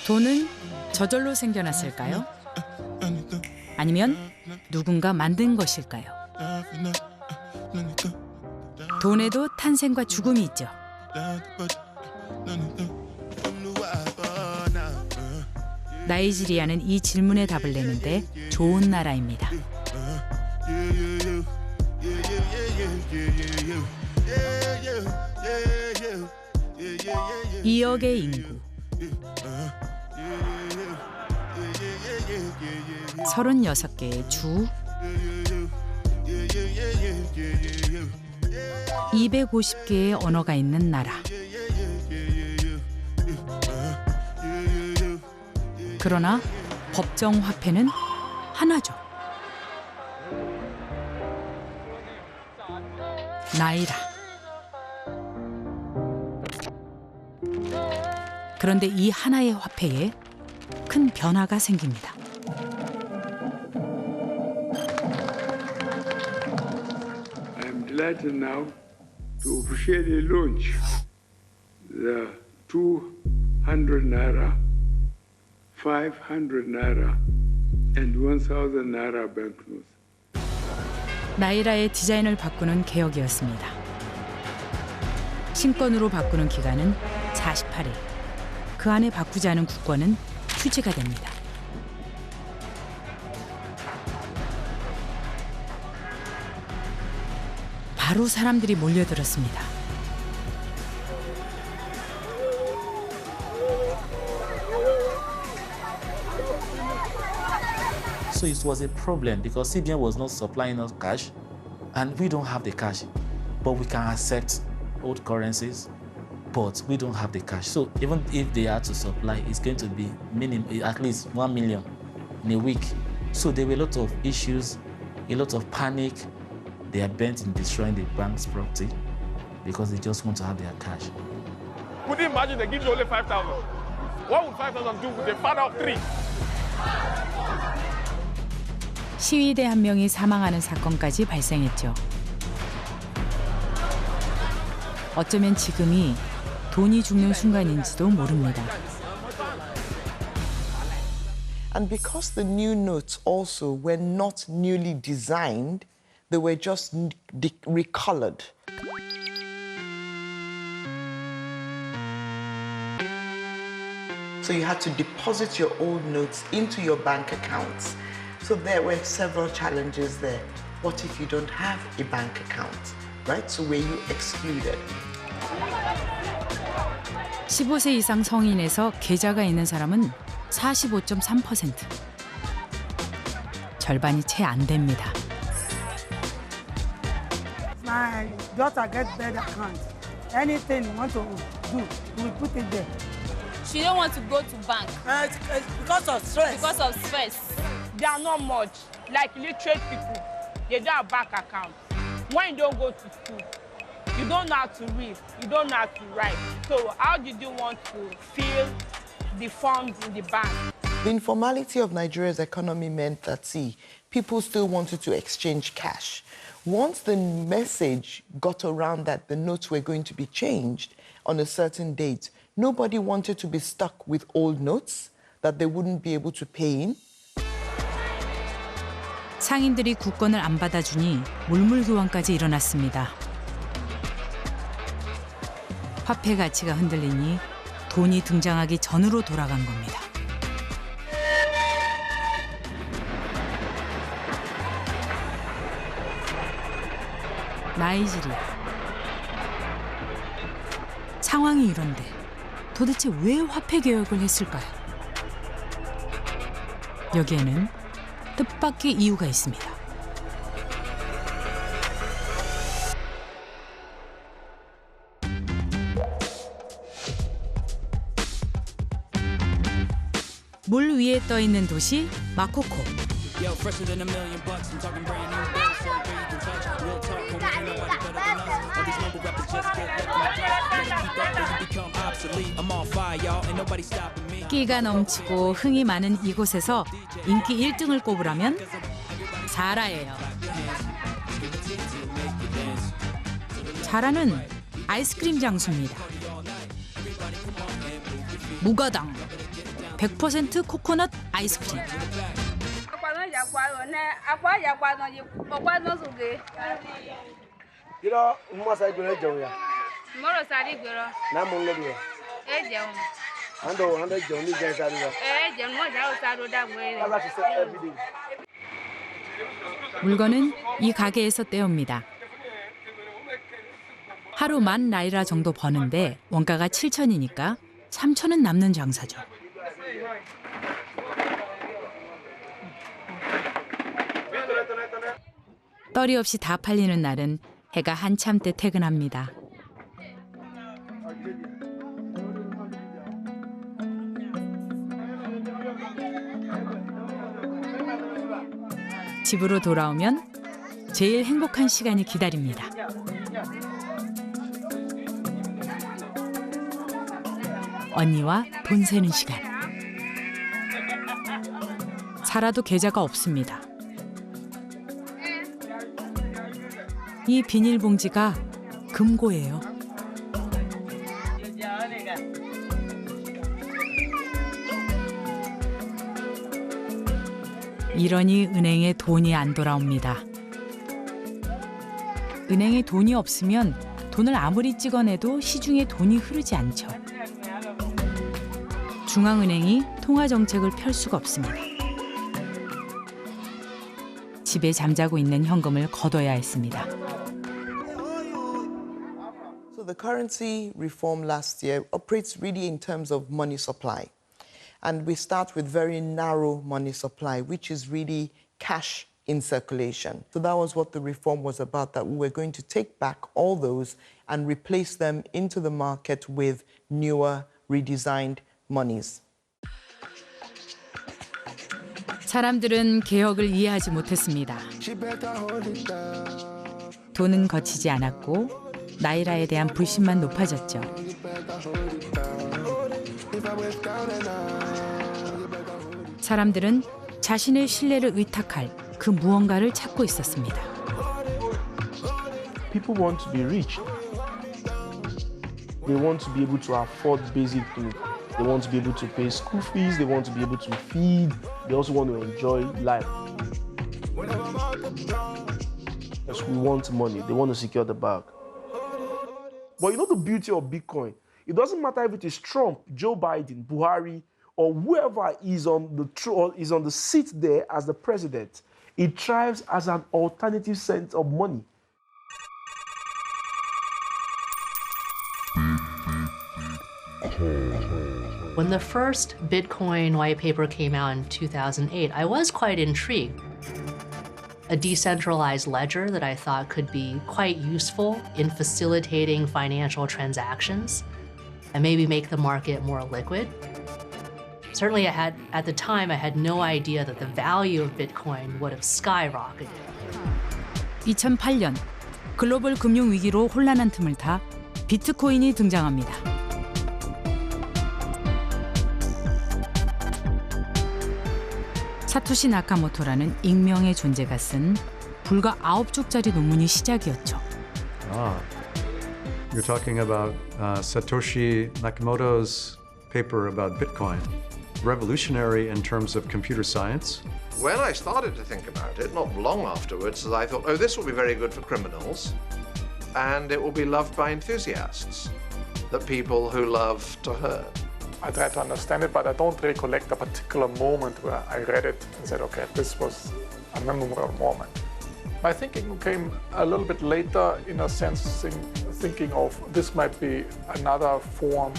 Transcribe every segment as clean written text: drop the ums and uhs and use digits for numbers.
돈은 저절로 생겨났을까요? 아니면 누군가 만든 것일까요? 돈에도 탄생과 죽음이 있죠. 나이지리아는 이 질문에 답을 내는데 좋은 나라입니다. 2억의 인구, 36개의 주, 250개의 언어가 있는 나라. 그러나 법정 화폐는 하나죠. 나이라. 그런데 이 하나의 화폐에 큰 변화가 생깁니다. I am delighted now to officially launch the 200 naira, 500 naira, and 1,000 naira banknotes. 나이라의 디자인을 바꾸는 개혁이었습니다. 신권으로 바꾸는 기간은 48일. 그 안에 바꾸지 않은 국권은 휴지가 됩니다. 바로 사람들이 몰려들었습니다. So it was a problem because CBN was not supplying us cash and we don't have the cash. But we can accept old currencies, but we don't have the cash. So even if they are to supply, it's going to be minimum, at least 1 million in a week. So there were a lot of issues, a lot of panic. They are bent in destroying the bank's property because they just want to have their cash. Could you imagine they give you only 5,000? What would 5,000 do with the father of 3? 시위대 한 명이 사망하는 사건까지 발생했죠. 어쩌면 지금이 돈이 죽는 순간인지도 모릅니다. And because the new notes also were not newly designed, they were just recolored. So you had to deposit your old notes into your bank accounts. So there were several challenges there. What if you don't have a bank account, right? So were you excluded? 15세 이상 성인에서 계좌가 있는 사람은 45.3%. 절반이 채 안 됩니다. My daughter gets bank account. Anything you want to do, we put it there. She don't want to go to bank It's because of stress. because of stress. They are not much. Like literate people, they don't have bank account. When you don't go to school, you don't know how to read, you don't know how to write. So how did you want to fill the funds in the bank? The informality of Nigeria's economy meant that, see, people still wanted to exchange cash. Once the message got around that the notes were going to be changed on a certain date, nobody wanted to be stuck with old notes that they wouldn't be able to pay in. 상인들이 국권을 안 받아주니 물물교환까지 일어났습니다. 화폐 가치가 흔들리니 돈이 등장하기 전으로 돌아간 겁니다. 나이지리아. 상황이 이런데 도대체 왜 화폐 개혁을 했을까요? 여기에는 뜻밖의 이유가 있습니다. 물 위에 떠 있는 도시 마코코. 끼가 넘치고 흥이 많은 이곳에서 인기 1등을 꼽으라면 자라예요. 자라는 아이스크림 장수입니다. 무가당, 100% 코코넛 아이스크림. 물건은 이 가게에서 떼옵니다. 하루 10,000나이라 정도 버는데 원가가 7,000이니까 3,000은 남는 장사죠. 떨이 없이 다 팔리는 날은 해가 한참 때 퇴근합니다. 집으로 돌아오면 제일 행복한 시간이 기다립니다. 언니와 돈 세는 시간. 살아도 계좌가 없습니다. 이 비닐봉지가 금고예요. 이러니 은행에 돈이 안 돌아옵니다. 은행에 돈이 없으면 돈을 아무리 찍어내도 시중에 돈이 흐르지 않죠. 중앙은행이 통화정책을 펼 수가 없습니다. 집에 잠자고 있는 현금을 걷어야 했습니다. So the currency reform last year operates really in terms of money supply. And we start with very narrow money supply, which is really cash in circulation. So that was what the reform was about, that we were going to take back all those and replace them into the market with newer, redesigned monies. 사람들은 개혁을 이해하지 못했습니다. 돈은 거치지 않았고 나이라에 대한 불신만 높아졌죠. 사람들은 자신의 신뢰를 의탁할 그 무언가를 찾고 있었습니다. People want to be rich. They want to be able to afford basic things. They want to be able to pay school fees. They want to be able to feed. They also want to enjoy life. Yes, we want money. They want to secure the bag. But you know the beauty of Bitcoin? It doesn't matter if it is Trump, Joe Biden, Buhari, or whoever is on the seat there as the president. It thrives as an alternative sense of money. When the first Bitcoin white paper came out in 2008, I was quite intrigued. A decentralized ledger that I thought could be quite useful in facilitating financial transactions and maybe make the market more liquid. Certainly at the time, I had no idea that the value of Bitcoin would have skyrocketed. 2008년 글로벌 금융 위기로 혼란한 틈을 타 비트코인이 등장합니다. 사토시 나카모토라는 익명의 존재가 쓴 불과 9쪽짜리 논문이 시작이었죠. You're talking about Satoshi Nakamoto's paper about Bitcoin. Revolutionary in terms of computer science. When I started to think about it, not long afterwards, I thought, oh, this will be very good for criminals, and it will be loved by enthusiasts, the people who love to herd. I try to understand it, but I don't recollect a particular moment where I read it and said, okay, this was a memorable moment. My thinking came a little bit later, in a sense, thinking of this might be another form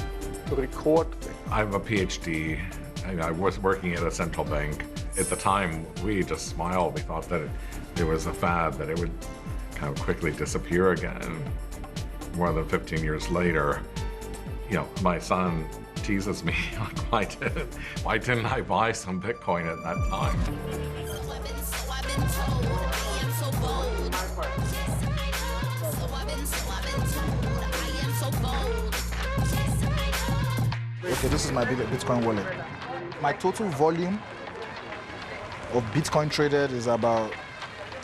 to record things. I have a PhD, and I was working at a central bank. At the time, we just smiled. We thought that it was a fad, that it would kind of quickly disappear again. More than 15 years later, you know, my son teases me, like, why didn't I buy some Bitcoin at that time? Okay, this is my Bitcoin wallet. My total volume of Bitcoin traded is about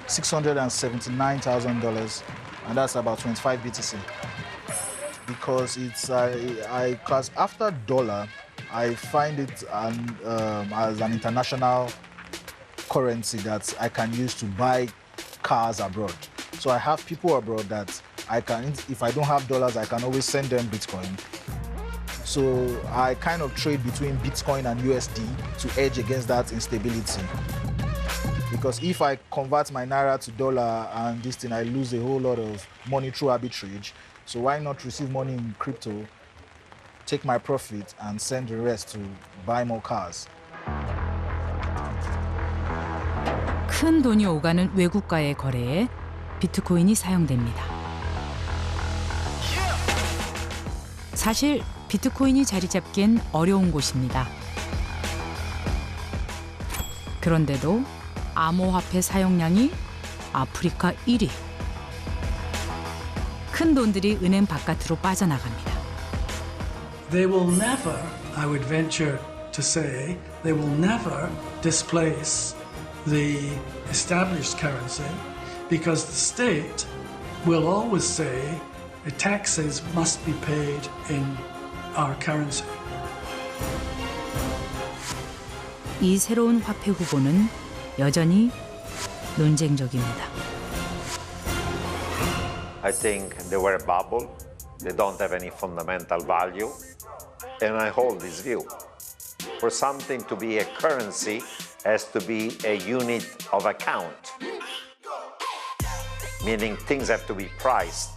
$679,000, and that's about 25 BTC. Because it's, I class after dollar, I find it as an international currency that I can use to buy cars abroad. So I have people abroad that I can, if I don't have dollars, I can always send them Bitcoin. So I kind of trade between Bitcoin and USD to hedge against that instability. Because if I convert my Naira to dollar and this thing, I lose a whole lot of money through arbitrage. So why not receive money in crypto, take my profit and send the rest to buy more cars? 큰 돈이 오가는 외국과의 거래에 비트코인이 사용됩니다. 사실 비트코인이 자리 잡기엔 어려운 곳입니다. 그런데도 암호화폐 사용량이 아프리카 1위. 큰 돈들이 은행 바깥으로 빠져나갑니다. They will never, I would venture to say, they will never displace the established currency because the state will always say the taxes must be paid in our currency. 이 새로운 화폐 후보는 여전히 논쟁적입니다. I think they were a bubble. They don't have any fundamental value. And I hold this view. For something to be a currency has to be a unit of account. Meaning things have to be priced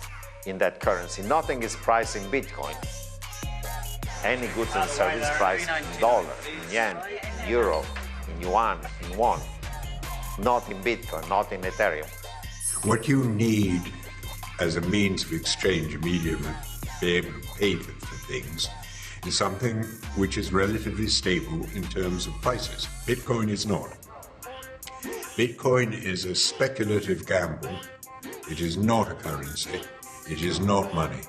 in that currency. Nothing is priced in Bitcoin. Any goods and service priced in dollar, in yen, in euro, in yuan, in won. Not in Bitcoin, not in Ethereum. What you need as a means of exchange, a medium of being able to pay for things, is something which is relatively stable in terms of prices. Bitcoin is not. Bitcoin is a speculative gamble. It is not a currency. It is not money.